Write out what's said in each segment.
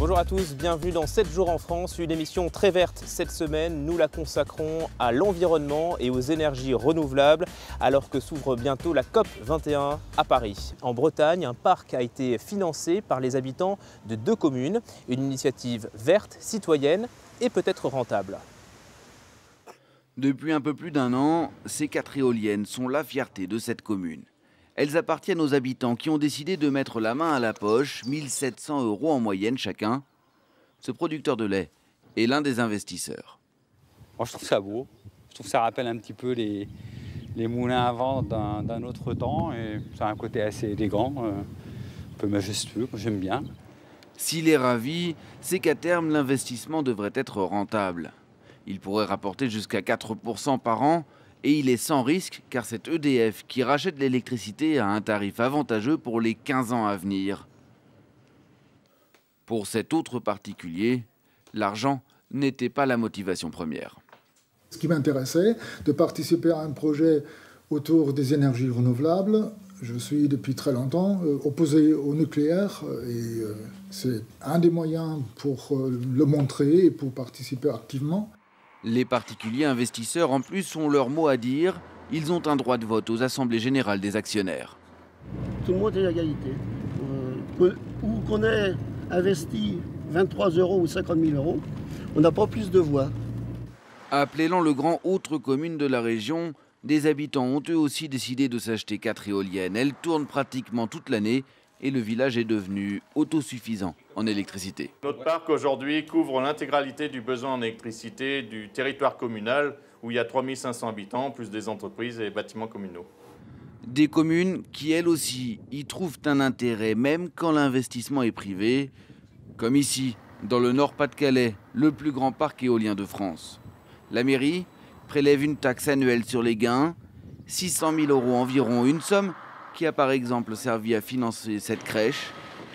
Bonjour à tous, bienvenue dans 7 jours en France, une émission très verte cette semaine. Nous la consacrons à l'environnement et aux énergies renouvelables alors que s'ouvre bientôt la COP 21 à Paris. En Bretagne, un parc a été financé par les habitants de 2 communes, une initiative verte, citoyenne et peut-être rentable. Depuis un peu plus d'un an, ces 4 éoliennes sont la fierté de cette commune. Elles appartiennent aux habitants qui ont décidé de mettre la main à la poche, 1 700 € en moyenne chacun. Ce producteur de lait est l'un des investisseurs. Moi, je trouve ça beau. Je trouve que ça rappelle un petit peu les moulins à vent d'un autre temps. Et ça a un côté assez élégant, un peu majestueux, que j'aime bien. S'il est ravi, c'est qu'à terme, l'investissement devrait être rentable. Il pourrait rapporter jusqu'à 4 % par an. Et il est sans risque car c'est EDF qui rachète l'électricité à un tarif avantageux pour les 15 ans à venir. Pour cet autre particulier, l'argent n'était pas la motivation première. Ce qui m'intéressait, de participer à un projet autour des énergies renouvelables. Je suis depuis très longtemps opposé au nucléaire et c'est un des moyens pour le montrer et pour participer activement. Les particuliers investisseurs, en plus, ont leur mot à dire. Ils ont un droit de vote aux assemblées générales des actionnaires. Tout le monde est à égalité. Ou qu'on ait investi 23 € ou 50 000 €, on n'a pas plus de voix. À Plélan-le-Grand, autre commune de la région, des habitants ont eux aussi décidé de s'acheter 4 éoliennes. Elles tournent pratiquement toute l'année et le village est devenu autosuffisant en électricité. Notre parc aujourd'hui couvre l'intégralité du besoin en électricité du territoire communal où il y a 3 500 habitants, plus des entreprises et bâtiments communaux. Des communes qui, elles aussi, y trouvent un intérêt, même quand l'investissement est privé, comme ici, dans le Nord-Pas-de-Calais, le plus grand parc éolien de France. La mairie prélève une taxe annuelle sur les gains, 600 000 € environ, une somme qui a par exemple servi à financer cette crèche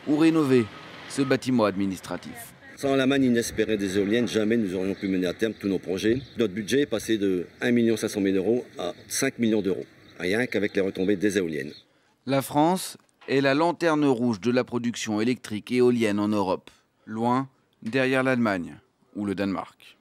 ou rénover ce bâtiment administratif. Sans la manne inespérée des éoliennes, jamais nous aurions pu mener à terme tous nos projets. Notre budget est passé de 1 500 000 € à 5 millions d'euros, rien qu'avec les retombées des éoliennes. La France est la lanterne rouge de la production électrique éolienne en Europe, loin derrière l'Allemagne ou le Danemark.